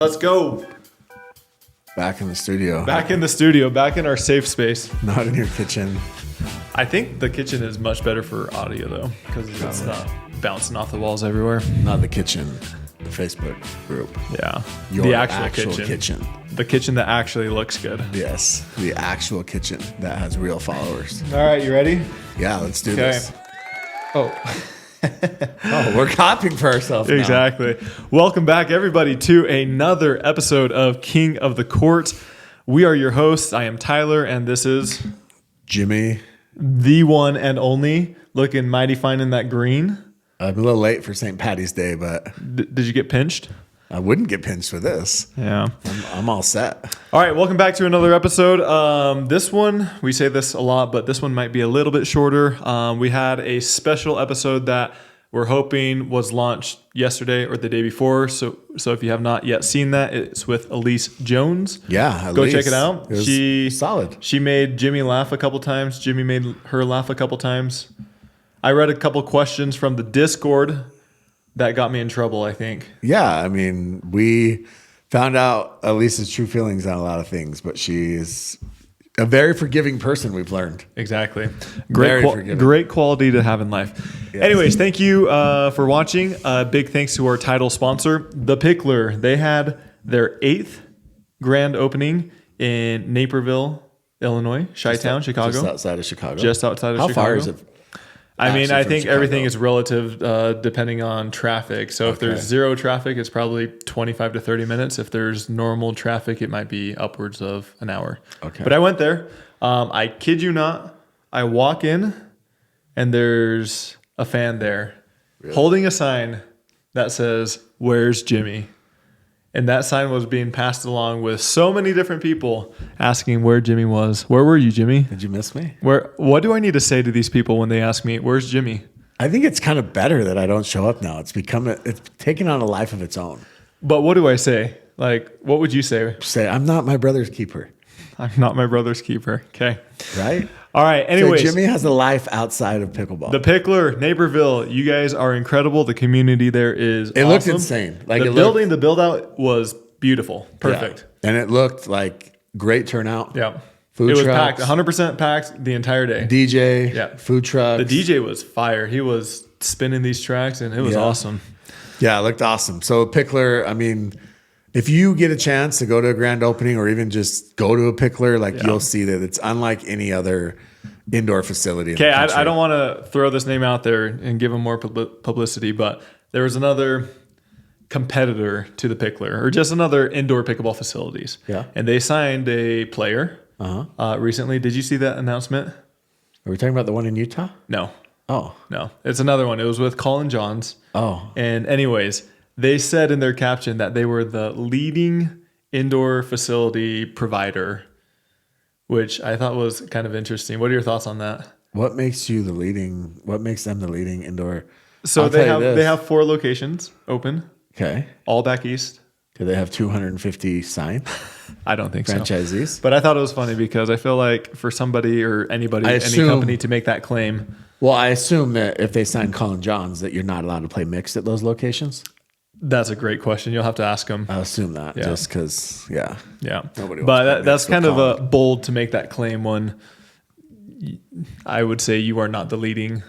Let's go. Back in the studio. Back in the studio, back in our safe space. Not in your kitchen. I think the kitchen is much better for audio though, because it's not bouncing off the walls everywhere. Not the kitchen, the Facebook group. Yeah. Your the actual kitchen. The kitchen that actually looks good. Yes, the actual kitchen that has real followers. All right, you ready? Yeah, let's do this. Oh. Oh, we're copying for ourselves now. Exactly. Welcome back, everybody, to another episode of King of the Court. We are your hosts. I am Tyler, and this is Jimmy. The one and only, looking mighty fine in that green. I'm a little late for St. Patty's Day, but Did you get pinched? I wouldn't get pinched with this. Yeah. I'm all set. All right, welcome back to another episode. This one, we say this a lot, but this one might be a little bit shorter. We had a special episode that we're hoping was launched yesterday or the day before. So if you have not yet seen that, it's with Elise Jones. Yeah, Go check it out. She solid. She made Jimmy laugh a couple times. Jimmy made her laugh a couple times. I read a couple questions from the Discord that got me in trouble, I think. Yeah, I mean, we found out Elise's true feelings on a lot of things, but she's a very forgiving person, we've learned. Exactly. Very Great quality to have in life. Yes. Anyways, thank you for watching. Big thanks to our title sponsor, The Pickler. They had their 8th grand opening in Naperville, Illinois, Chi-Town, Chicago. Just outside of Chicago. Just outside of How Chicago. How far is it? I mean, I think Chicago. everything is relative depending on traffic. So if there's zero traffic, it's probably 25 to 30 minutes. If there's normal traffic, it might be upwards of an hour. Okay. But I went there. I kid you not. I walk in and there's a fan there holding a sign that says, "Where's Jimmy?" And that sign was being passed along with so many different people asking where Jimmy was. Where were you, Jimmy? Did you miss me? What do I need to say to these people when they ask me, "Where's Jimmy?" I think it's kind of better that I don't show up now. It's taken on a life of its own. But what do I say? Like, what would you say? Say, I'm not my brother's keeper. I'm not my brother's keeper. Okay. Right? All right. Anyways. So Jimmy has a life outside of pickleball. The Pickler, Naperville, you guys are incredible. The community there is It awesome. looked insane. Like the build out was beautiful. Perfect. Yeah. And it looked like great turnout. Yeah. Food it was trucks, packed, 100% packed the entire day. DJ, Yeah. food trucks. The DJ was fire. He was spinning these tracks and it was awesome. Yeah, it looked awesome. So Pickler, I mean, if you get a chance to go to a grand opening or even just go to a Pickler, you'll see that it's unlike any other indoor facility. Okay, I don't want to throw this name out there and give them more publicity, but there was another competitor to the Pickler, or just another indoor pickleball facilities. Yeah. And they signed a player recently. Did you see that announcement? Are we talking about the one in Utah? No. Oh. No. It's another one. It was with Colin Johns. Oh. And anyways, they said in their caption that they were the leading indoor facility provider, which I thought was kind of interesting. What are your thoughts on that? What makes them the leading indoor? So they have 4 locations open. Okay. All back east. Do they have 250 signed? I don't think franchisees? So. But I thought it was funny because I feel like for somebody or anybody, any company to make that claim. Well, I assume that if they sign Colin Johns, that you're not allowed to play mixed at those locations. That's a great question. You'll have to ask them. I assume that just because, yeah. Nobody wants but that's kind of bold to make that claim when I would say you are not the leading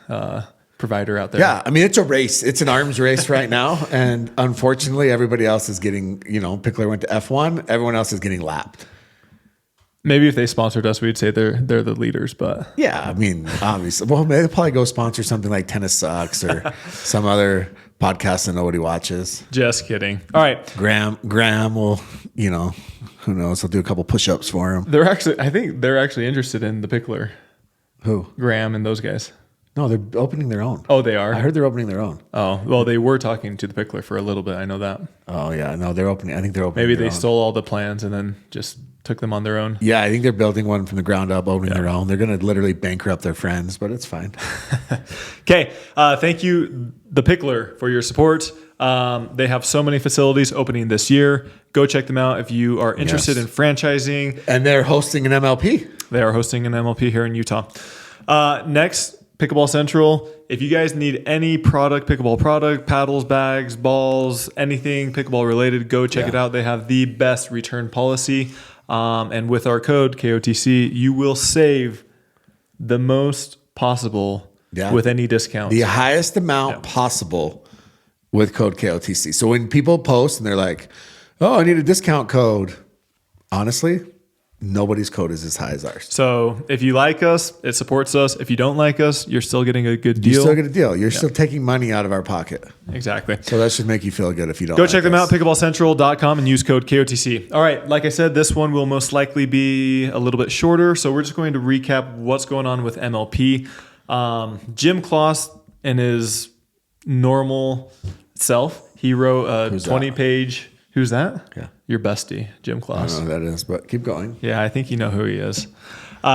provider out there. Yeah, I mean, it's a race. It's an arms race right now. And unfortunately, everybody else is getting, Pickler went to F1. Everyone else is getting lapped. Maybe if they sponsored us, we'd say they're the leaders, but... Yeah, I mean, obviously. Well, they'll probably go sponsor something like Tennis Sucks or some other podcast that nobody watches. Just kidding. All right. Graham will, who knows? He'll do a couple push-ups for him. I think they're actually interested in the Pickler. Who? Graham and those guys. No, they're opening their own. Oh, they are? I heard they're opening their own. Oh, well, they were talking to the Pickler for a little bit. I know that. Oh, yeah. No, they're opening. I think they're opening Maybe their they own. stole all the plans and then just took them on their own. Yeah, I think they're building one from the ground up, opening their own. They're going to literally bankrupt their friends, but it's fine. Okay. Thank you, the Pickler, for your support. They have so many facilities opening this year. Go check them out if you are interested in franchising. And they're hosting an MLP. They are hosting an MLP here in Utah. Next, Pickleball Central. If you guys need any product, pickleball product, paddles, bags, balls, anything pickleball related, go check it out. They have the best return policy. And with our code KOTC, you will save the most possible with any discount. The highest amount possible with code KOTC. So when people post and they're like, oh, I need a discount code. Honestly, nobody's code is as high as ours. So if you like us, it supports us. If you don't like us, you're still getting a good deal. You still get a deal. You're still taking money out of our pocket. Exactly. So that should make you feel good if you don't. Go check them out, pickleballcentral.com, and use code KOTC. All right. Like I said, this one will most likely be a little bit shorter. So we're just going to recap what's going on with MLP. Jim Kloss in his normal self, he wrote a 20-page. Who's that? Yeah. Your bestie, Jim Kloss. I don't know who that is, but keep going. Yeah, I think you know who he is.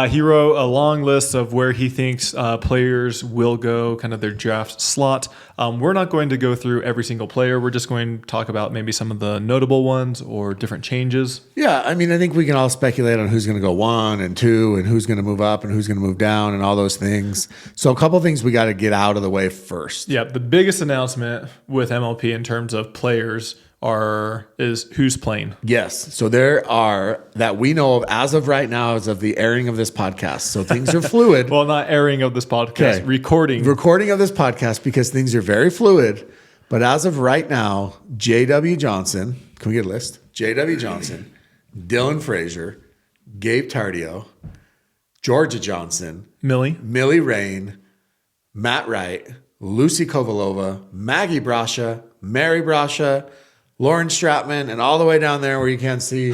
He wrote a long list of where he thinks players will go, kind of their draft slot. We're not going to go through every single player. We're just going to talk about maybe some of the notable ones or different changes. Yeah, I mean, I think we can all speculate on who's going to go 1 and 2 and who's going to move up and who's going to move down and all those things. So a couple of things we got to get out of the way first. Yeah, the biggest announcement with MLP in terms of players is who's playing. Yes. So there are, that we know of as of right now, as of the airing of this podcast. So things are fluid. Well, not airing of this podcast, recording of this podcast, because things are very fluid. But as of right now, J.W. Johnson, can we get a list? J.W. Johnson, Dylan Frazier, Gabe Tardio, Georgia Johnson, Millie Rain, Matt Wright, Lucy Kovalova, Maggie Brasha, Mary Brasha, Lauren Stratman, and all the way down there where you can't see,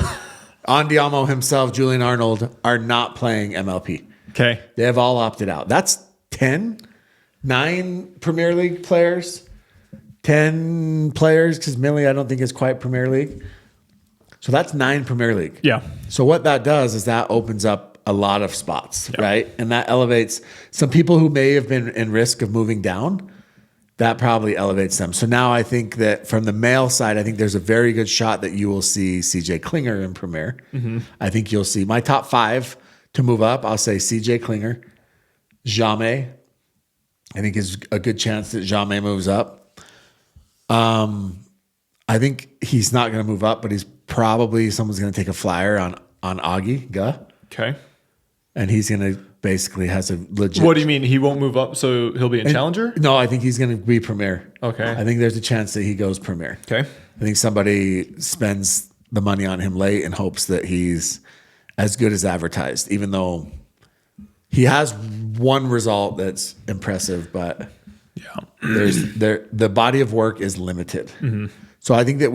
Andiamo himself, Julian Arnold, are not playing MLP. Okay. They have all opted out. That's 9 Premier League players, 10 players, because Millie, I don't think, is quite Premier League. So that's 9 Premier League. Yeah. So what that does is that opens up a lot of spots, right? And that elevates some people who may have been in risk of moving down. That probably elevates them. So now I think that from the male side, I think there's a very good shot that you will see CJ Klinger in Premier. Mm-hmm. I think you'll see my top 5 to move up. I'll say CJ Klinger, Jamais. I think is a good chance that Jamais moves up. I think he's not going to move up, but he's probably someone's going to take a flyer on Augie Guh. Okay. And he's going to basically has a legit. What do you mean he won't move up? So he'll be a challenger? No, I think he's going to be Premier. Okay. I think there's a chance that he goes Premier. Okay. I think somebody spends the money on him late in hopes that he's as good as advertised, even though he has one result that's impressive, but the body of work is limited. Mm-hmm. So I think that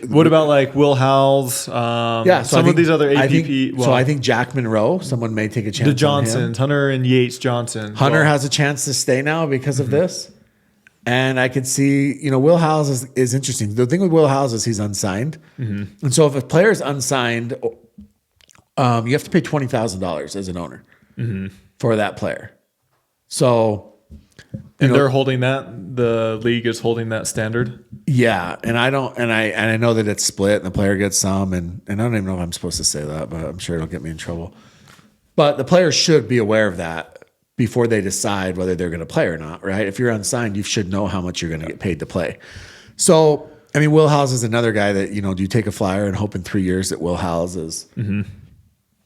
what about like Will Howells? Some of these other APP. I think Jack Monroe, someone may take a chance. The Johnsons, Hunter and Yates Johnson. Hunter has a chance to stay now because of this. And I could see, Will Howells is interesting. The thing with Will Howells is he's unsigned. Mm-hmm. And so if a player is unsigned, you have to pay $20,000 as an owner for that player. So... they're holding that. The league is holding that standard. Yeah, and I know that it's split, and the player gets some, and I don't even know if I'm supposed to say that, but I'm sure it'll get me in trouble. But the players should be aware of that before they decide whether they're going to play or not, right? If you're unsigned, you should know how much you're going to get paid to play. So, I mean, Will Howells is another guy that do you take a flyer and hope in 3 years that Will Howells is,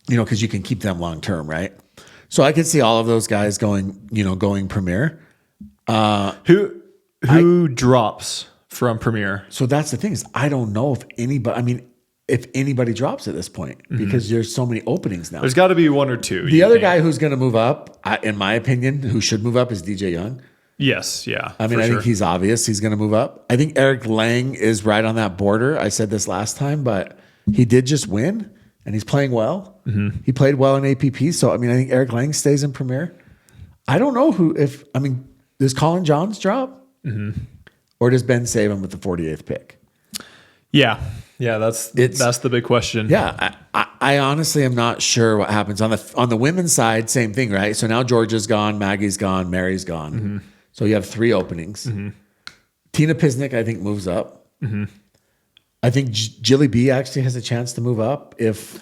because you can keep them long term, right? So I could see all of those guys going Premier. Who drops from Premier? So that's the thing is I don't know if anybody drops at this point because there's so many openings now. There's got to be 1 or 2. The other guy who's going to move up, in my opinion, who should move up is DJ Young. Yes, yeah. I think he's obvious. He's going to move up. I think Eric Lang is right on that border. I said this last time, but he did just win and he's playing well. Mm-hmm. He played well in APP. So, I think Eric Lang stays in Premier. I don't know does Colin Johns drop? Mm-hmm. Or does Ben save him with the 48th pick? Yeah, that's the big question. Yeah, I honestly am not sure what happens on the women's side. Same thing, right? So now Georgia's gone, Maggie's gone, Mary's gone. Mm-hmm. So you have 3 openings. Mm-hmm. Tina Pisnick, I think, moves up. Mm-hmm. I think Jilly B actually has a chance to move up. Is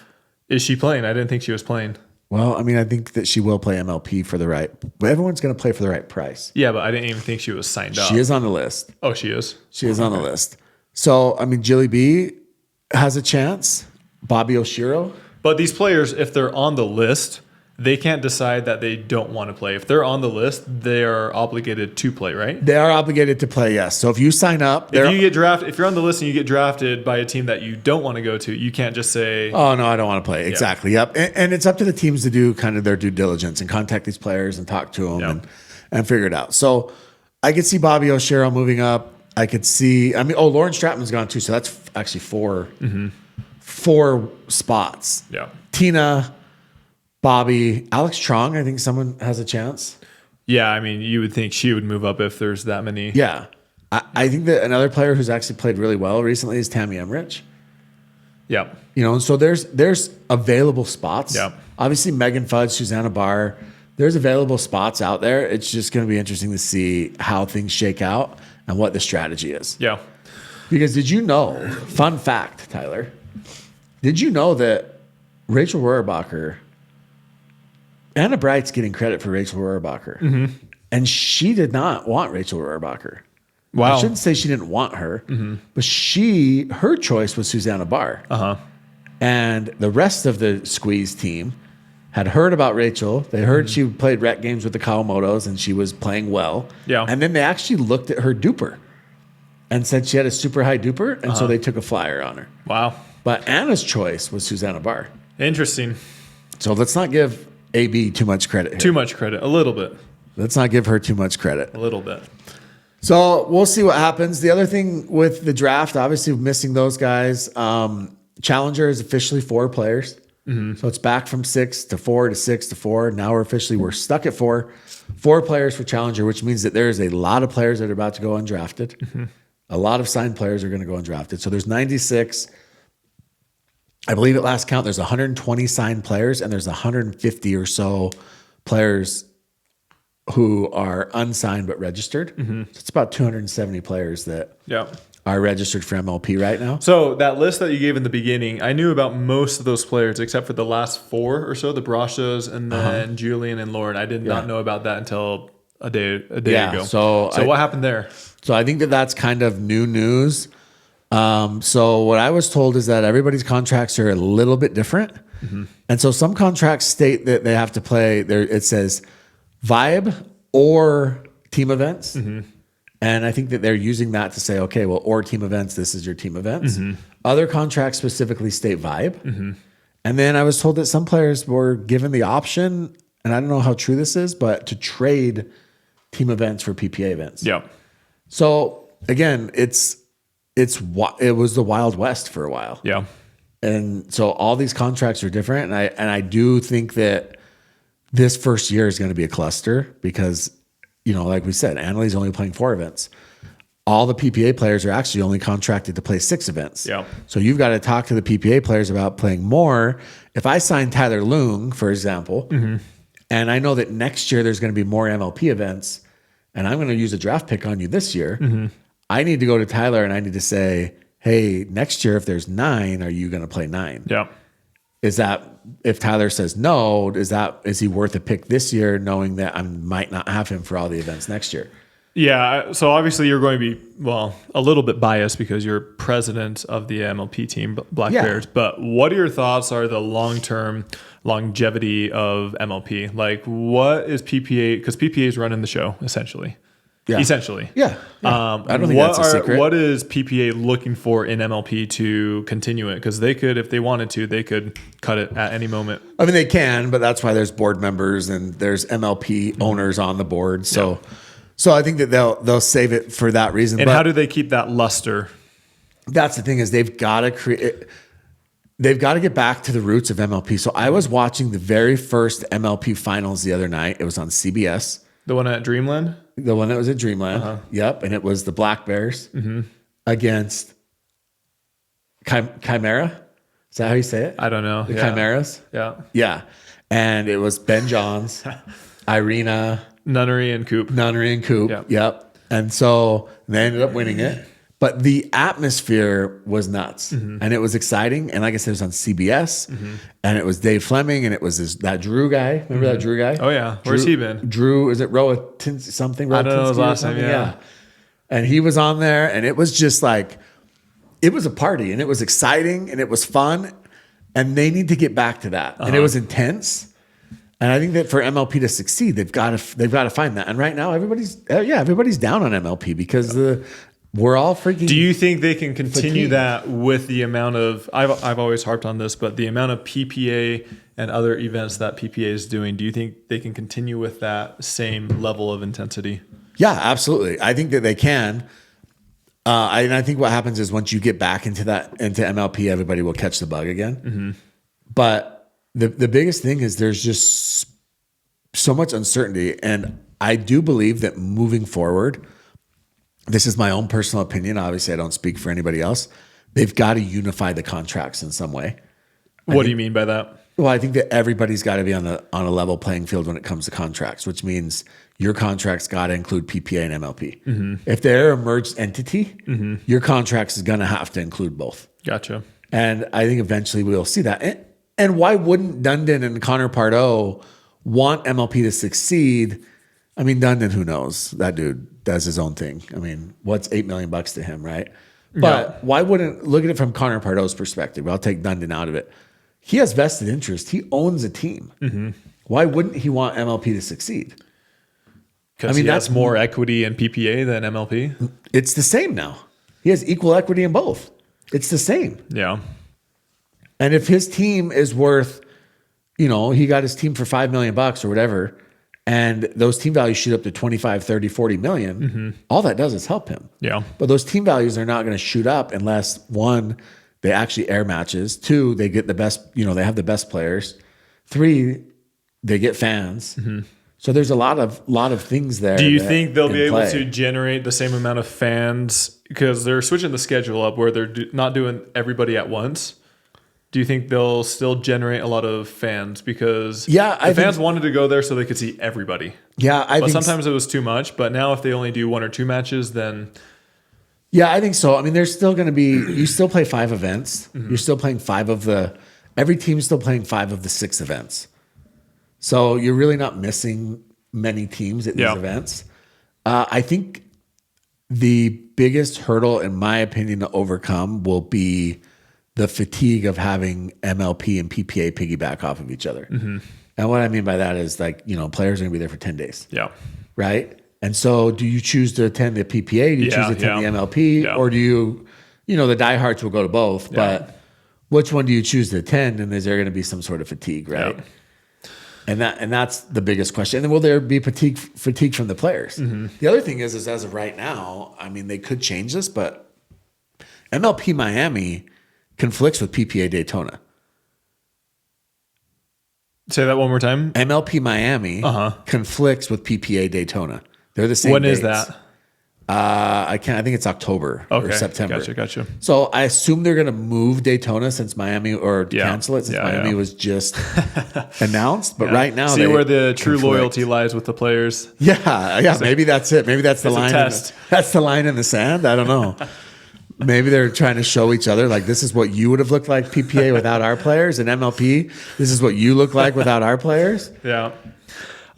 she playing? I didn't think she was playing. Well, I mean, I think that she will play MLP for the right. But everyone's going to play for the right price. Yeah, but I didn't even think she was signed up. She is on the list. Oh, she is? She is on the list. So, I mean, Jilly B has a chance. Bobby Oshiro. But these players, if they're on the list, they can't decide that they don't want to play. If they're on the list, they are obligated to play, right? They are obligated to play, yes. So if you sign up, if you get drafted, if you're on the list and you get drafted by a team that you don't want to go to, you can't just say, "Oh no, I don't want to play." Exactly. Yep. And it's up to the teams to do kind of their due diligence and contact these players and talk to them and figure it out. So I could see Bobby Oshiro moving up. I could see. I mean, Lauren Stratman's gone too, so that's actually four spots. Yeah. Tina, Bobby, Alex Trong, I think someone has a chance. Yeah, I mean, you would think she would move up if there's that many. Yeah. I think that another player who's actually played really well recently is Tammy Emmerich. Yeah. You know, and so there's available spots. Yeah. Obviously, Megan Fudge, Susanna Barr, there's available spots out there. It's just going to be interesting to see how things shake out and what the strategy is. Yeah. Because did you know, fun fact, Tyler, did you know that Rachel Rohrabacher, Anna Bright's getting credit for Rachel Rohrabacher, and she did not want Rachel Rohrabacher. Wow. I shouldn't say she didn't want her, but her choice was Susanna Barr. And the rest of the Squeeze team had heard about Rachel. They heard she played rec games with the Kawamotos and she was playing well. Yeah. And then they actually looked at her duper and said she had a super high duper, and so they took a flyer on her. Wow. But Anna's choice was Susanna Barr. Interesting. So let's not give AB too much credit here. Too much credit. A little bit. Let's not give her too much credit. A little bit. So we'll see what happens. The other thing with the draft, obviously missing those guys. Challenger is officially 4 players. So it's back from 6 to 4 to 6 to 4. Now we're stuck at 4. 4 players for Challenger, which means that there's a lot of players that are about to go undrafted. A lot of signed players are going to go undrafted. So there's 96. I believe at last count, there's 120 signed players, and there's 150 or so players who are unsigned but registered. So it's about 270 players that are registered for MLP right now. So that list that you gave in the beginning, I knew about most of those players except for the last 4 or so, the Brashas and then Julian and Lauren. I did not know about that until a day ago. So what happened there? So I think that that's kind of new news. So what I was told is that everybody's contracts are a little bit different. And so some contracts state that they have to play there. It says vibe or team events. And I think that they're using that to say, okay, well, or team events, this is your team events. Other contracts specifically state vibe. And then I was told that some players were given the option, and I don't know how true this is, but to trade team events for PPA events. Yeah. So again, it was the Wild West for a while. Yeah. And so all these contracts are different. And I do think that this first year is going to be a cluster because, you know, like we said, Annalie's only playing 4 events. All the PPA players are actually only contracted to play 6 events. Yeah. So you've got to talk to the PPA players about playing more. If I sign Tyler Loong, for example, and I know that next year there's going to be more MLP events, and I'm going to use a draft pick on you this year, I need to go to Tyler and I need to say, hey, next year if there's 9, are you going to play 9? Yeah. Is that, if Tyler says no, is he worth a pick this year knowing that I might not have him for all the events next year? Yeah. So obviously you're going to be, well, a little bit biased because you're president of the MLP team, Black Bears. But what are your thoughts are the long-term longevity of MLP? Like what is PPA? Because PPA is running the show essentially. Yeah. Essentially. Yeah. I don't think that's a secret. What is PPA looking for in MLP to continue it? Because they could, if they wanted to, they could cut it at any moment. I mean, they can, but that's why there's board members and there's MLP owners on the board. So I think that they'll save it for that reason. And how do they keep that luster? That's the thing is they've got to create. They've got to get back to the roots of MLP. So I was watching the very first MLP finals the other night. It was on CBS. The one at Dreamland? The one that was at Dreamland. Yep. And it was the Black Bears against Chimera. Is that how you say it? I don't know. The Chimeras? Yeah. Yeah. And it was Ben Johns, Irina. Nunnery and Coop. Yep. And so they ended up winning it. But the atmosphere was nuts, and it was exciting. And like I said, it was on CBS, and it was Dave Fleming, and it was that Drew guy. Remember that Drew guy? Oh yeah, where's he been? Drew, is it something? I don't know his last name. Yeah, and he was on there, and it was just like it was a party, and it was exciting, and it was fun, and they need to get back to that. And it was intense. And I think that for MLP to succeed, they've got to find that. And right now, everybody's down on MLP because we're all freaking. Do you think they can continue that with the amount of? I've always harped on this, but the amount of PPA and other events that PPA is doing. Do you think they can continue with that same level of intensity? Yeah, absolutely. I think that they can. And I think what happens is once you get back into MLP, everybody will catch the bug again. But the biggest thing is there's just so much uncertainty. And I do believe that moving forward, this is my own personal opinion. Obviously, I don't speak for anybody else. They've got to unify the contracts in some way. What do you mean by that? Well, I think that everybody's got to be on a level playing field when it comes to contracts, which means your contracts got to include PPA and MLP. If they're a merged entity, your contracts is going to have to include both. Gotcha. And I think eventually we'll see that. And why wouldn't Dundon and Connor Pardo want MLP to succeed? I mean, Dundon, who knows? That dude does his own thing. I mean, what's $8 million to him, right? But why wouldn't, look at it from Connor Pardo's perspective? I'll take Dundon out of it. He has vested interest. He owns a team. Why wouldn't he want MLP to succeed? Because he has more equity in PPA than MLP? It's the same now. He has equal equity in both. It's the same. Yeah. And if his team is worth, he got his team for $5 million or whatever, and those team values shoot up to 25, 30, 40 million, all that does is help him. Yeah. But those team values are not going to shoot up unless, one, they actually air matches. Two, they get the best, they have the best players. Three, they get fans. So there's a lot of things there. Do you think they'll be able to generate the same amount of fans? Because they're switching the schedule up where they're not doing everybody at once. Do you think they'll still generate a lot of fans? Because the fans wanted to go there so they could see everybody. Yeah, but sometimes it was too much. But now if they only do 1 or 2 matches, then... Yeah, I think so. I mean, there's still going to be... You still play 5 events. You're still playing 5 of the... Every team's still playing 5 of the 6 events. So you're really not missing many teams at these events. I think the biggest hurdle, in my opinion, to overcome will be the fatigue of having MLP and PPA piggyback off of each other. And what I mean by that is players are going to be there for 10 days. Yeah. Right? And so do you choose to attend the PPA? Do you choose to attend the MLP? Yeah. Or do you, the diehards will go to both, but which one do you choose to attend? And is there going to be some sort of fatigue, right? Yeah. And that's the biggest question. And then will there be fatigue from the players? The other thing is as of right now, I mean, they could change this, but MLP Miami conflicts with PPA Daytona. Say that one more time. MLP Miami conflicts with PPA Daytona. They're the same. When dates. Is that? I think it's October or September. Gotcha. So I assume they're going to move Daytona since Miami cancel it since Miami was just announced. But right now, see where the true loyalty lies with the players. Yeah. Maybe that's it. Maybe that's the line. That's the line in the sand. I don't know. Maybe they're trying to show each other like this is what you would have looked like PPA without our players, and MLP this is what you look like without our players. Yeah.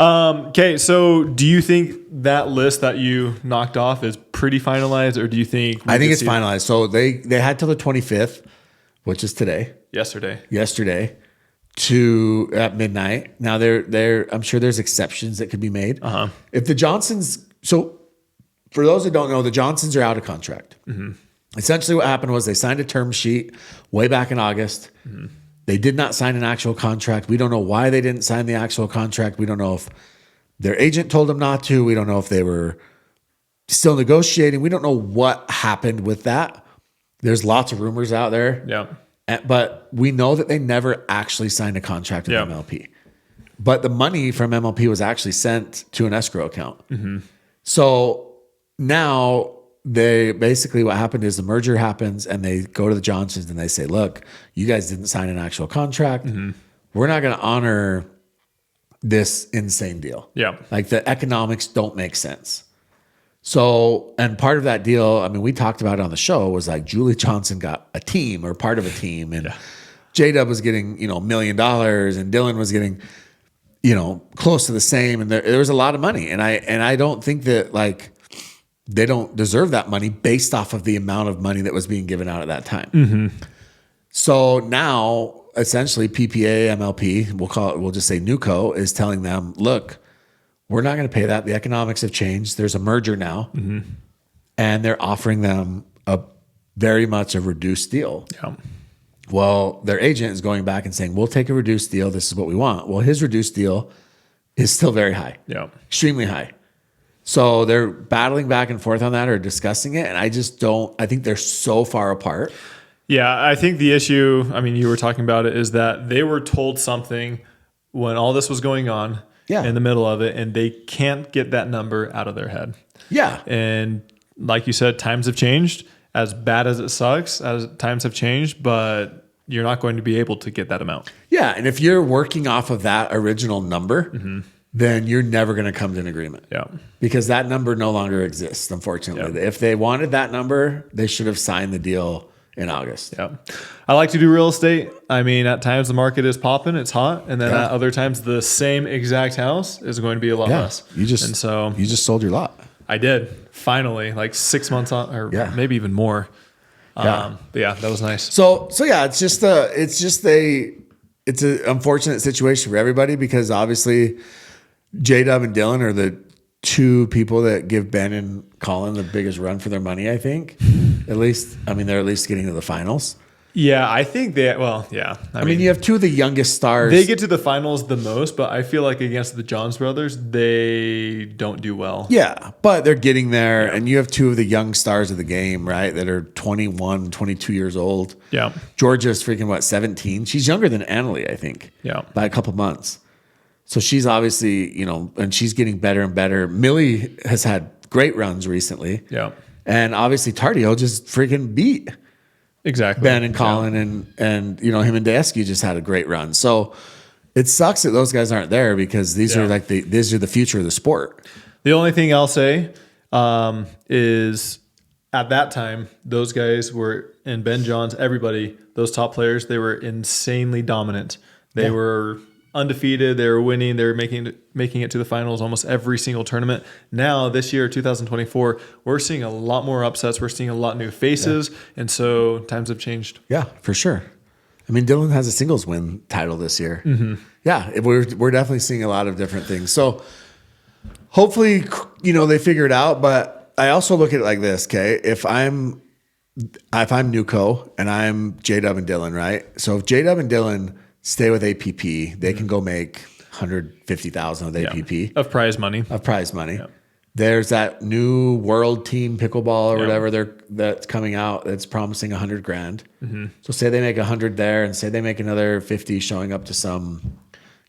Okay, so do you think that list that you knocked off is pretty finalized, or do you think... I think it's finalized. So they had till the 25th, which is today. Yesterday to at midnight. Now I'm sure there's exceptions that could be made. If the Johnsons... So for those that don't know, the Johnsons are out of contract. Essentially what happened was they signed a term sheet way back in August. They did not sign an actual contract. We don't know why they didn't sign the actual contract. We don't know if their agent told them not to. We don't know if they were still negotiating. We don't know what happened with that. There's lots of rumors out there. Yeah. But we know that they never actually signed a contract with MLP. But the money from MLP was actually sent to an escrow account. So now... They basically what happened is the merger happens and they go to the Johnsons and they say, look, you guys didn't sign an actual contract. We're not going to honor this insane deal. Yeah. Like the economics don't make sense. So, and part of that deal, I mean, we talked about it on the show, was like Julie Johnson got a team or part of a team, and J-Dub was getting, $1 million, and Dylan was getting, close to the same. And there was a lot of money. And I don't think that like they don't deserve that money based off of the amount of money that was being given out at that time. Mm-hmm. So now essentially PPA, MLP, we'll just say NewCo is telling them, look, we're not going to pay that. The economics have changed. There's a merger now, and they're offering them a very much a reduced deal. Yeah. Well, their agent is going back and saying, we'll take a reduced deal. This is what we want. Well, his reduced deal is still very high. Yeah. Extremely high. So they're battling back and forth on that or discussing it. And I think they're so far apart. Yeah. I think the issue, I mean, you were talking about it, is that they were told something when all this was going on. In the middle of it, and they can't get that number out of their head. Yeah. And like you said, times have changed. As bad as it sucks, as times have changed, but you're not going to be able to get that amount. Yeah. And if you're working off of that original number, then you're never going to come to an agreement. Yeah. Because that number no longer exists, unfortunately. If they wanted that number, they should have signed the deal in August. Yeah. I like to do real estate. I mean, at times the market is popping, it's hot. And then at other times the same exact house is going to be a lot less. You just sold your lot. I did. Finally, like 6 months on, or maybe even more. But yeah, that was nice. So yeah, it's an unfortunate situation for everybody, because obviously J-Dub and Dylan are the two people that give Ben and Colin the biggest run for their money, I think. At least, I mean, they're at least getting to the finals. Yeah, I think they, well, yeah. I mean, you have two of the youngest stars. They get to the finals the most, but I feel like against the Johns brothers, they don't do well. Yeah, but they're getting there, and you have two of the young stars of the game, right, that are 21, 22 years old. Yeah. Georgia's freaking, 17? She's younger than Annalie, I think. Yeah. By a couple months. So she's obviously, and she's getting better and better. Millie has had great runs recently. Yeah. And obviously Tardio just freaking beat Ben and Colin, and him and Daesky just had a great run. So it sucks that those guys aren't there, because these are these are the future of the sport. The only thing I'll say is at that time, those guys were, and Ben Johns, everybody, those top players, they were insanely dominant. They were undefeated. They were winning. They were making it to the finals almost every single tournament. Now, this year, 2024, we're seeing a lot more upsets. We're seeing a lot new faces. And so times have changed. Yeah, for sure. I mean, Dylan has a singles win title this year. Yeah, we're definitely seeing a lot of different things. So hopefully, they figure it out. But I also look at it like this, okay? If I'm NewCo and I'm J-Dub and Dylan, right? So if J-Dub and Dylan stay with APP, they can go make $150,000 with APP of prize money. Yeah. There's that new world team pickleball or whatever that's coming out that's promising $100,000. So say they make 100 there, and say they make another 50 showing up to some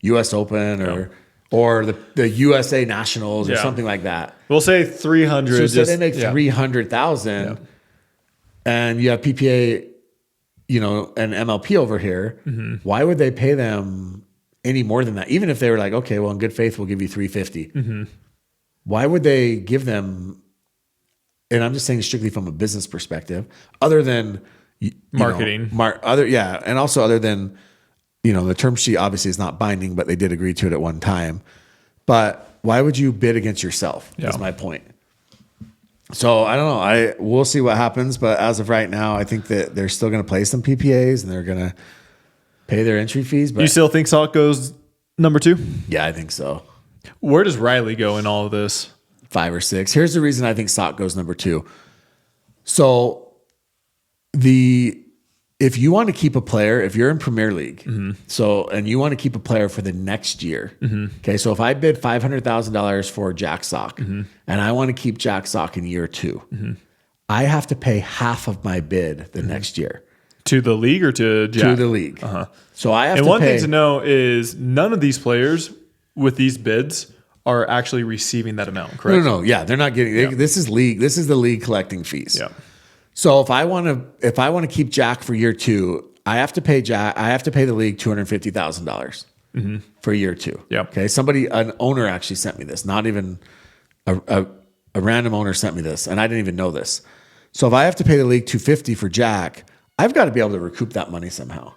US Open or the USA Nationals or something like that. We'll say 300. So say they make 300,000, and you have PPA, and MLP over here. Why would they pay them any more than that? Even if they were like, okay, well, in good faith, we'll give you 350. Why would they give them? And I'm just saying strictly from a business perspective, other than marketing, and also other than, the term sheet obviously is not binding, but they did agree to it at one time. But why would you bid against yourself? Is my point. So I don't know. We'll see what happens, but as of right now, I think that they're still going to play some PPAs and they're going to pay their entry fees. But you still think Salk goes number 2? Yeah, I think so. Where does Riley go in all of this? 5 or 6. Here's the reason I think Salk goes number 2. So if you want to keep a player, if you're in Premier League, and you want to keep a player for the next year, okay, so if I bid $500,000 for Jack Sock, and I want to keep Jack Sock in year 2, I have to pay half of my bid the next year. To the league or to Jack? To the league. So I have and to one pay. thing to know is none of these players with these bids are actually receiving that amount, correct? No. Yeah, they're not getting. This is league. This is the league collecting fees. Yeah. So if I want to keep Jack for year 2, I have to pay Jack. I have to pay the league $250,000 for year 2. Yeah. Okay. An owner actually sent me this. Not even a random owner sent me this, and I didn't even know this. So if I have to pay the league $250 for Jack, I've got to be able to recoup that money somehow,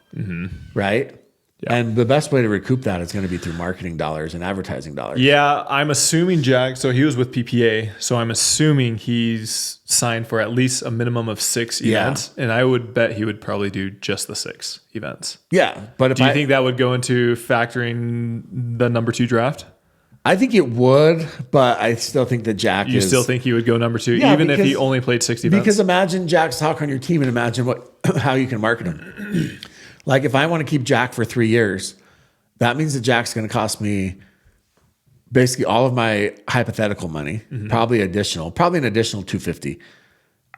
right? Yeah. And the best way to recoup that is going to be through marketing dollars and advertising dollars. Yeah, I'm assuming Jack, so he was with PPA, so I'm assuming he's signed for at least a minimum of 6 events, and I would bet he would probably do just the 6 events. Yeah, but do you think that would go into factoring the number 2 draft? I think it would, but I still think that Jack You still think he would go number 2, even if he only played 6 events? Because imagine Jack's talk on your team and imagine how you can market him. Like if I want to keep Jack for 3 years, that means that Jack's going to cost me basically all of my hypothetical money, probably an additional $250,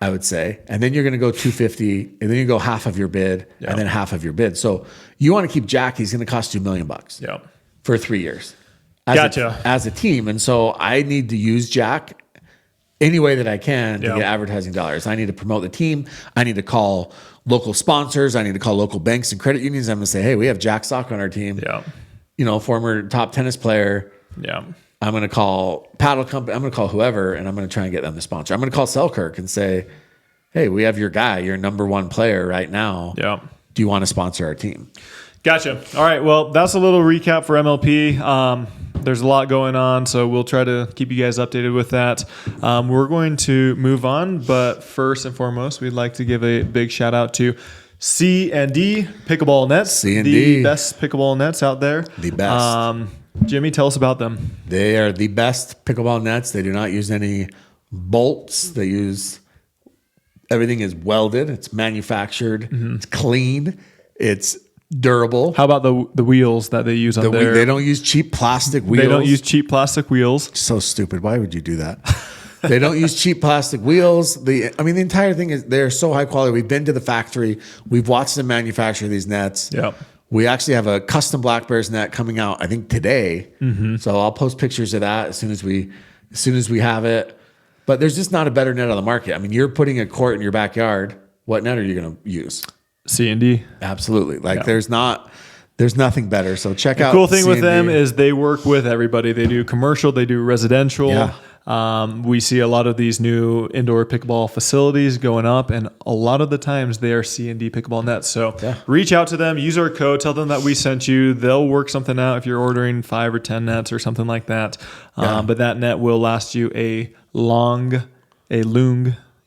I would say. And then you're going to go $250, and then you go half of your bid, and then half of your bid. So you want to keep Jack, he's going to cost you $1 million for 3 years. As a team. And so I need to use Jack any way that I can to get advertising dollars. I need to promote the team. I need to call local sponsors. I need to call local banks and credit unions. I'm going to say, hey, we have Jack Sock on our team. Yeah. You know, former top tennis player. Yeah. I'm going to call paddle company. I'm going to call whoever, and I'm going to try and get them to sponsor. I'm going to call Selkirk and say, hey, we have your guy, your number 1 player right now. Yeah. Do you want to sponsor our team? Gotcha. All right. Well, that's a little recap for MLP. There's a lot going on, so we'll try to keep you guys updated with that. We're going to move on, but first and foremost, we'd like to give a big shout out to C&D Pickleball Nets, C&D. The best pickleball nets out there. The best. Jimmy, tell us about them. They are the best pickleball nets. They do not use any bolts. They use everything is welded. It's manufactured. It's clean. It's durable. How about the wheels that they use on there? They don't use cheap plastic wheels. They don't use cheap plastic wheels. So stupid. Why would you do that? They don't use cheap plastic wheels. The entire thing is they're so high quality. We've been to the factory. We've watched them manufacture these nets. Yeah. We actually have a custom Black Bears net coming out, I think today. So I'll post pictures of that as soon as we have it. But there's just not a better net on the market. I mean, you're putting a court in your backyard. What net are you going to use? C&D. Absolutely. There's nothing better. So check out. The cool thing with them is they work with everybody. They do commercial, they do residential. Yeah. We see a lot of these new indoor pickleball facilities going up, and a lot of the times they are C&D pickleball nets. So reach out to them, use our code, tell them that we sent you. They'll work something out if you're ordering 5 or 10 nets or something like that. But that net will last you a loong.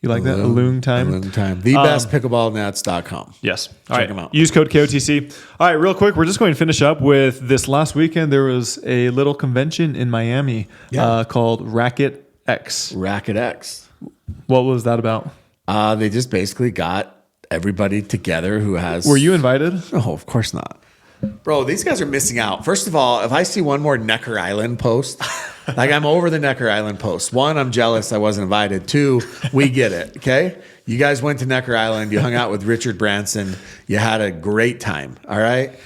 You like that? A loong time? A loong time. TheBestPickleballNets.com. Yes. Check them out. Use code KOTC. All right, real quick, we're just going to finish up with this last weekend. There was a little convention in Miami called RacketX. RacketX. What was that about? They just basically got everybody together who has... Were you invited? No, of course not. Bro, these guys are missing out. First of all, if I see one more Necker Island post, like I'm over the Necker Island post. 1, I'm jealous I wasn't invited. 2, we get it, okay? You guys went to Necker Island. You hung out with Richard Branson. You had a great time, all right?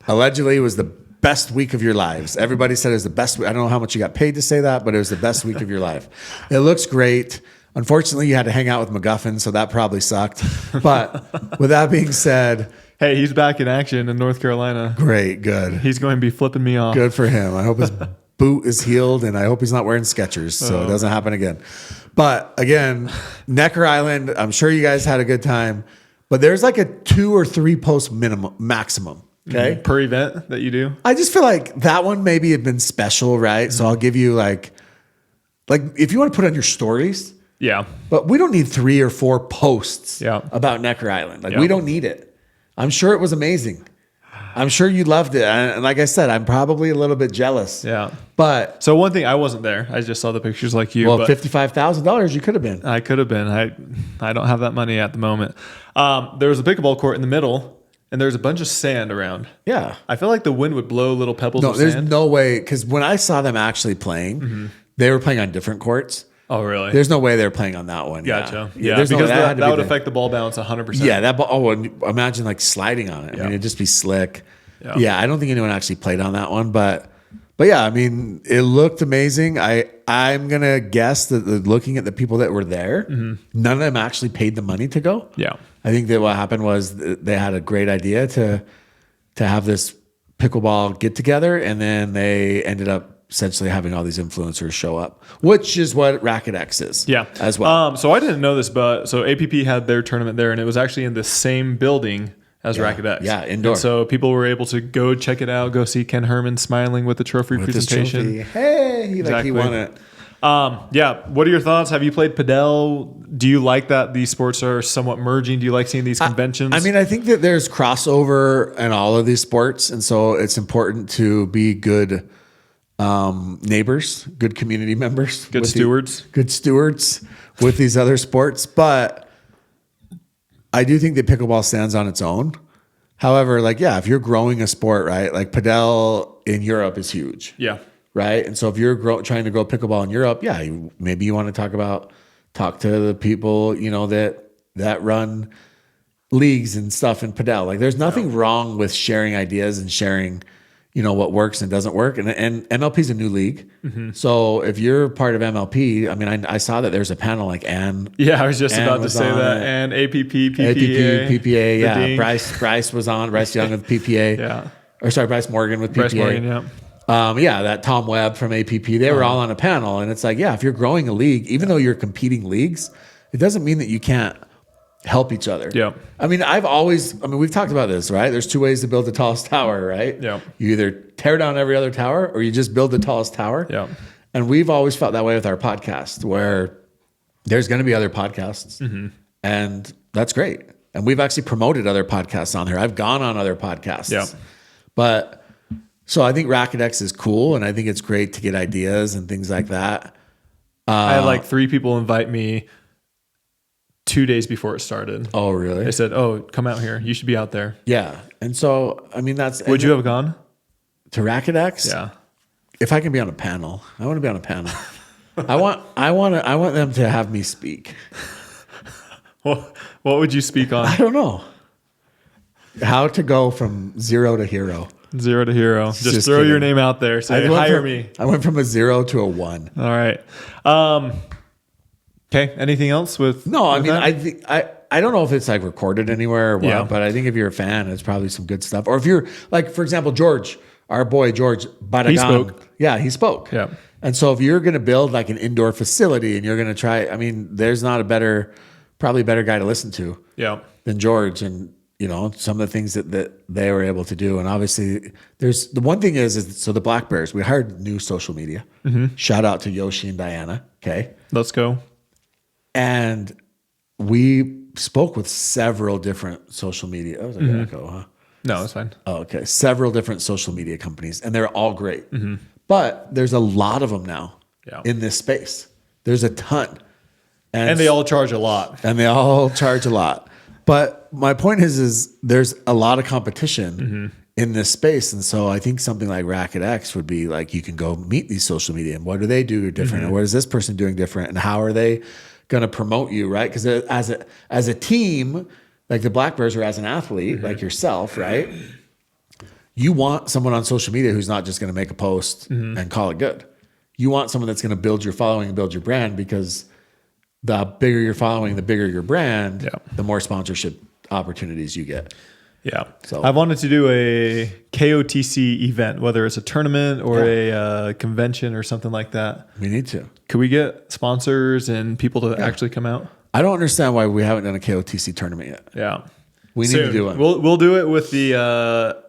Allegedly, it was the best week of your lives. Everybody said it was the best week. I don't know how much you got paid to say that, but it was the best week of your life. It looks great. Unfortunately, you had to hang out with McGuffin, so that probably sucked. But with that being said... Hey, he's back in action in North Carolina. Great, good. He's going to be flipping me off. Good for him. I hope his boot is healed, and I hope he's not wearing Skechers, so it doesn't happen again. But again, Necker Island, I'm sure you guys had a good time, but there's like a 2 or 3 post maximum. Okay, per event that you do. I just feel like that one maybe had been special, right? So I'll give you like if you want to put on your stories. Yeah. But we don't need 3 or 4 posts about Necker Island. We don't need it. I'm sure it was amazing. I'm sure you loved it. And like I said, I'm probably a little bit jealous. Yeah. But so one thing, I wasn't there. I just saw the pictures like you. Well, $55,000 you could have been. I could have been. I don't have that money at the moment. There was a pickleball court in the middle, and there's a bunch of sand around. Yeah. I feel like the wind would blow little pebbles of sand. There's no way, because when I saw them actually playing, they were playing on different courts. Oh, really? There's no way they're playing on that one. Gotcha. Yeah, because that would affect the ball bounce 100%. Yeah, that ball. Oh, and imagine like sliding on it. I mean, it'd just be slick. Yeah, I don't think anyone actually played on that one, but yeah, I mean, it looked amazing. I'm gonna guess that looking at the people that were there, none of them actually paid the money to go. Yeah, I think that what happened was they had a great idea to have this pickleball get together, and then they ended up essentially having all these influencers show up, which is what RacketX is. Yeah, as well. So I didn't know this, but so APP had their tournament there, and it was actually in the same building as RacketX. Yeah, indoor. And so people were able to go check it out, go see Ken Herman smiling with the trophy presentation. Hey, he won it. Yeah. What are your thoughts? Have you played padel? Do you like that these sports are somewhat merging? Do you like seeing these conventions? I mean, I think that there's crossover in all of these sports, and so it's important to be good neighbors, good community members, good stewards with these other sports. But I do think that pickleball stands on its own. However, if you're growing a sport, right? Like padel in Europe is huge. Yeah. Right. And so if you're trying to grow pickleball in Europe, maybe you want to talk to the people, that run leagues and stuff in padel. Like there's nothing wrong with sharing ideas and sharing, what works and doesn't work. And MLP is a new league. Mm-hmm. So if you're part of MLP, I mean, I saw that there's a panel like Ann. Yeah, I was just about to say that. And APP, PPA. Yeah. Bryce was on. Bryce Young with PPA. Yeah. Or sorry, Bryce Morgan with PPA. Bryce Morgan, yeah. That Tom Webb from APP, they were all on a panel. And it's like, if you're growing a league, even though you're competing leagues, it doesn't mean that you can't help each other. Yeah. I mean, we've talked about this, right? There's two ways to build the tallest tower, right? Yeah. You either tear down every other tower or you just build the tallest tower. Yeah. And we've always felt that way with our podcast, where there's going to be other podcasts. Mm-hmm. And that's great. And we've actually promoted other podcasts on there. I've gone on other podcasts. Yeah. But so I think RacketX is cool, and I think it's great to get ideas and things like that. I had like 3 people invite me 2 days before it started. Oh, really? They said, "Oh, come out here. You should be out there." Yeah. And so, I mean, Would you have gone to RacketX? Yeah. If I can be on a panel, I want to be on a panel. I want them to have me speak. What would you speak on? I don't know. How to go from 0 to hero. 0 to hero. Just throw your name out there. Say, hire me. I went from a 0 to a 1. All right. Okay. Anything else with? No, I mean, I think I don't know if it's like recorded anywhere or what, but I think if you're a fan, it's probably some good stuff. Or if you're like, for example, George, our boy George Barragan. He spoke. Yeah, he spoke. Yeah. And so if you're going to build like an indoor facility and you're going to try, I mean, there's not probably a better guy to listen to. Yeah. Than George, and some of the things that they were able to do. And obviously there's the one thing is so the Black Bears, we hired new social media. Mm-hmm. Shout out to Yoshi and Diana. Okay. Let's go. And we spoke with several different social media. I was like, Echo, huh? No, it's fine. Oh, okay. Several different social media companies, and they're all great. Mm-hmm. But there's a lot of them now in this space. There's a ton. And they all charge a lot. But my point is there's a lot of competition in this space. And so I think something like RacketX would be like, you can go meet these social media and what do they do different? And what is this person doing different? And how are they going to promote you, right? Because as a team, like the Black Bears or as an athlete, like yourself, right? You want someone on social media who's not just going to make a post and call it good. You want someone that's going to build your following and build your brand, because the bigger your following, the bigger your brand, the more sponsorship opportunities you get. Yeah. So I've wanted to do a KOTC event, whether it's a tournament or a convention or something like that. We need to. Could we get sponsors and people to actually come out? I don't understand why we haven't done a KOTC tournament yet. Yeah. We need to do it. We'll do it with the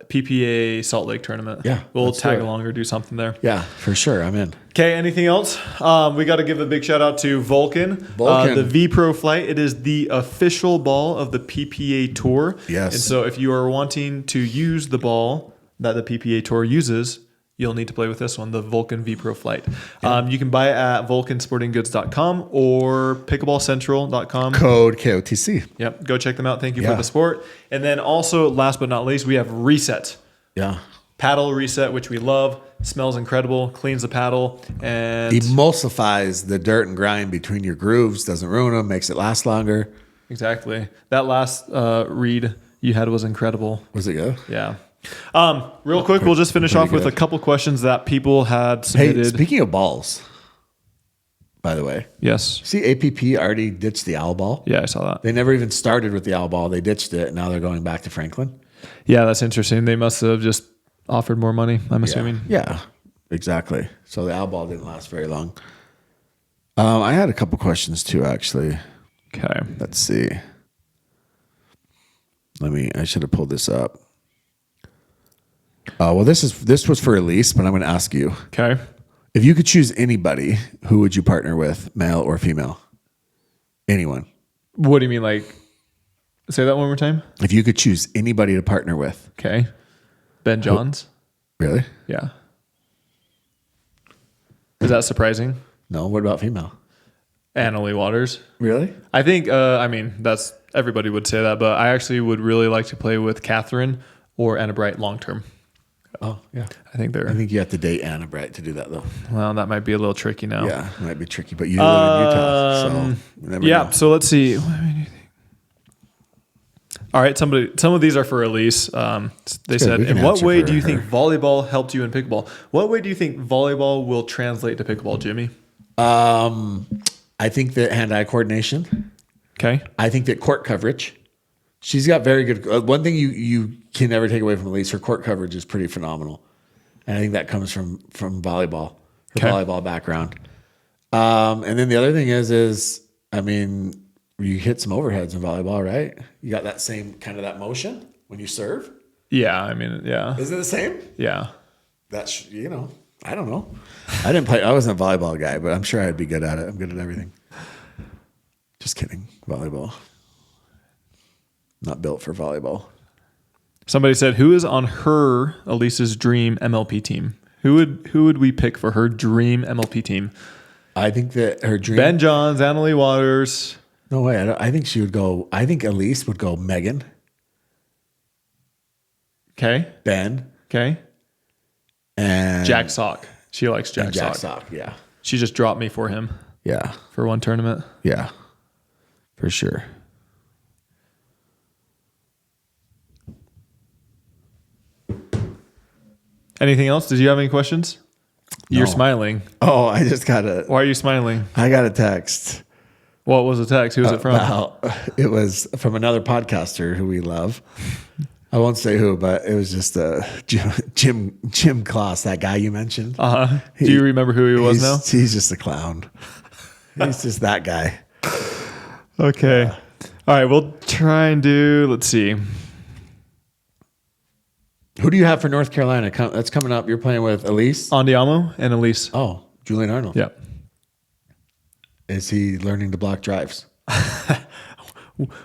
PPA Salt Lake tournament. Yeah. We'll tag along or do something there. Yeah, for sure. I'm in. Okay, anything else? We got to give a big shout out to Vulcan. The V Pro Flight. It is the official ball of the PPA Tour. Yes. And so if you are wanting to use the ball that the PPA Tour uses, you'll need to play with this one, the Vulcan V Pro Flight. You can buy it at vulcansportinggoods.com or pickleballcentral.com. Code KOTC. Yep. Go check them out. Thank you for the support. And then also, last but not least, we have Reset. Yeah. Paddle Reset, which we love. Smells incredible. Cleans the paddle. And emulsifies the dirt and grime between your grooves. Doesn't ruin them. Makes it last longer. Exactly. That last read you had was incredible. Was it good? Yeah. Real quick, we'll just finish off with a couple questions that people had submitted. Hey, speaking of balls, by the way. Yes. See, APP already ditched the owl ball. Yeah, I saw that. They never even started with the owl ball. They ditched it, and now they're going back to Franklin. Yeah, that's interesting. They must have just offered more money, I'm assuming. Yeah. Exactly. So the owl ball didn't last very long. I had a couple questions too, actually. Okay. Let's see. I should have pulled this up. Well, this was for Elise, but I'm going to ask you. Okay. If you could choose anybody, who would you partner with, male or female? Anyone. What do you mean? Like, say that one more time. If you could choose anybody to partner with. Okay. Ben Johns. Really? Yeah. Is that surprising? No. What about female? Annalie Waters. Really? I think, that's everybody would say that, but I actually would really like to play with Catherine or Anna Bright long term. Oh, yeah. I think you have to date Anna Bright to do that, though. Well, that might be a little tricky now. Yeah, it might be tricky, but you live in Utah, so you never know. So let's see. All right, some of these are for Elise. They said, in what way do you think volleyball helped you in pickleball? What way do you think volleyball will translate to pickleball, Jimmy? I think that hand-eye coordination. Okay. I think that court coverage. She's got very good. One thing you can never take away from Elise, her court coverage is pretty phenomenal, and I think that comes from volleyball, her volleyball background. And then the other thing is you hit some overheads in volleyball, right? You got that same kind of that motion when you serve. Yeah, yeah. Is it the same? Yeah. That's I don't know. I didn't play. I wasn't a volleyball guy, but I'm sure I'd be good at it. I'm good at everything. Just kidding. Volleyball. Not built for volleyball. Somebody said, who is on Elise's dream MLP team? Who would we pick for her dream MLP team? I think that her dream. Ben Johns, Annalie Waters. No way. I think she would go. I think Elise would go Megan. Okay. Ben. Okay. And Jack Sock. She likes Jack Sock. Yeah. She just dropped me for him. Yeah. For one tournament. Yeah. For sure. Anything else? Did you have any questions? No. You're smiling. Oh, I just got a... Why are you smiling? I got a text. What was the text? Who was it from? It was from another podcaster who we love. I won't say who, but it was just Jim Kloss, that guy you mentioned. Uh-huh. Do you remember who he was now? He's just a clown. He's just that guy. Okay. All right, we'll try and do... Let's see. Who do you have for North Carolina? That's coming up. You're playing with Elise? Andiamo and Elise. Oh, Julian Arnold. Yeah. Is he learning to block drives?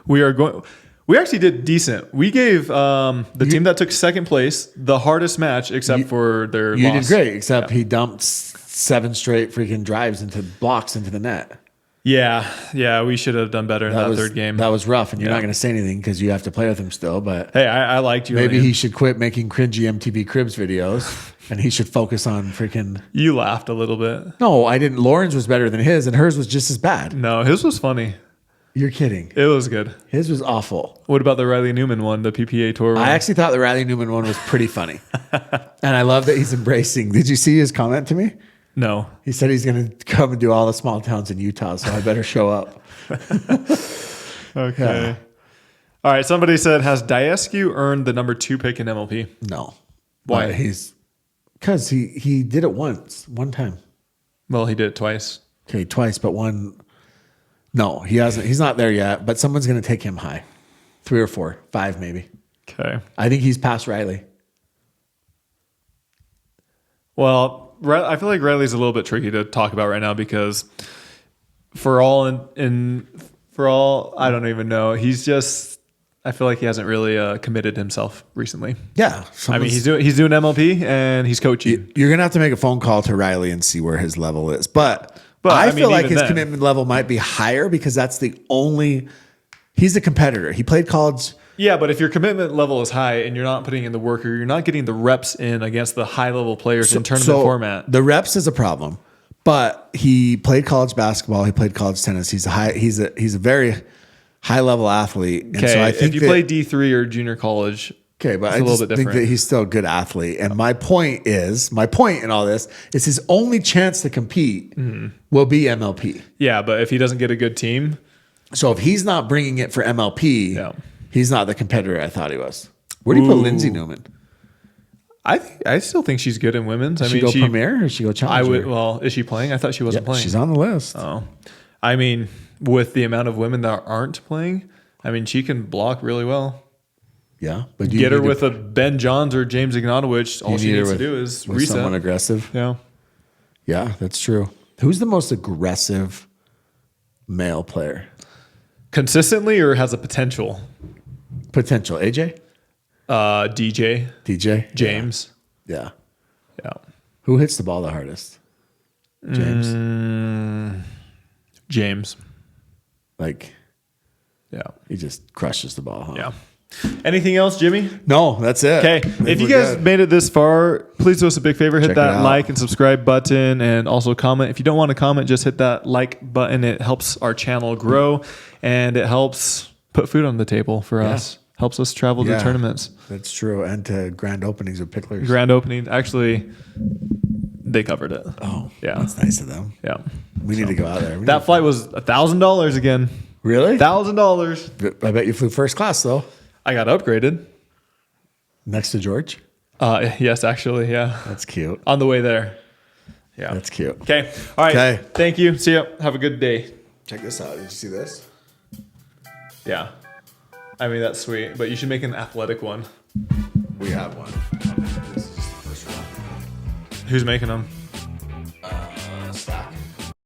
We actually did decent. We gave the team that took second place the hardest match except for their loss. You did great, except he dumped 7 straight freaking drives into blocks into the net. Yeah, we should have done better in that third game. That was rough, and you're not going to say anything because you have to play with him still. But hey, I liked you. Maybe he should quit making cringy MTV Cribs videos, and he should focus on freaking. You laughed a little bit. No, I didn't. Lauren's was better than his, and hers was just as bad. No, his was funny. You're kidding. It was good. His was awful. What about the Riley Newman one, the PPA tour one? I actually thought the Riley Newman one was pretty funny, and I love that he's embracing. Did you see his comment to me? No. He said he's going to come and do all the small towns in Utah, so I better show up. Okay. Yeah. All right. Somebody said, has Diescu earned the number 2 pick in MLP? No. Why? Because he did it one time. Well, he did it twice. Okay, twice, but one. No, he hasn't. He's not there yet, but someone's going to take him high. 3 or 4, 5 maybe. Okay. I think he's past Riley. Well, I feel like Riley's a little bit tricky to talk about right now because for all I don't even know. He's just, I feel like he hasn't really committed himself recently. Yeah. I mean, he's doing MLP and he's coaching. You're going to have to make a phone call to Riley and see where his level is. But I feel like his commitment level might be higher because that's he's a competitor. He played college. Yeah, but if your commitment level is high and you're not putting in the work or you're not getting the reps in against the high-level players in tournament format. The reps is a problem, but he played college basketball. He played college tennis. He's a very high-level athlete. Okay, so I think if you play D3 or junior college, okay, but it's a little bit different. Think that he's still a good athlete. And my point in all this is his only chance to compete will be MLP. Yeah, but if he doesn't get a good team. So if he's not bringing it for MLP, yeah. He's not the competitor I thought he was. Where do you put Lindsey Newman? I still think she's good in women's. Does she go Premier or she go Challenger? Well, is she playing? I thought she wasn't playing. She's on the list. Oh, I mean, with the amount of women that aren't playing, I mean, she can block really well. Yeah, but Get her with a Ben Johns or James Ignatowicz. All she needs to do is reset. Someone aggressive. Yeah. Yeah, that's true. Who's the most aggressive male player? Consistently or has a potential? Potential. AJ? DJ. James. Yeah. Yeah. Who hits the ball the hardest? James. James. Like, yeah. He just crushes the ball, huh? Yeah. Anything else, Jimmy? No, that's it. Okay. If you guys made it this far, please do us a big favor. Hit that like and subscribe button and also comment. If you don't want to comment, just hit that like button. It helps our channel grow and it helps put food on the table for us. Helps us travel to tournaments. That's true. And to grand openings of Picklers. Grand opening. Actually, they covered it. Oh, yeah. That's nice of them. Yeah. We need to go out there. That flight was $1,000 again. Really? $1,000. I bet you flew first class, though. I got upgraded. Next to George? Yes, actually, yeah. That's cute. On the way there. Yeah. That's cute. Okay. All right. Okay. Thank you. See ya. Have a good day. Check this out. Did you see this? Yeah. I mean, that's sweet, but you should make an athletic one. We have one. This is just the first one. Who's making them?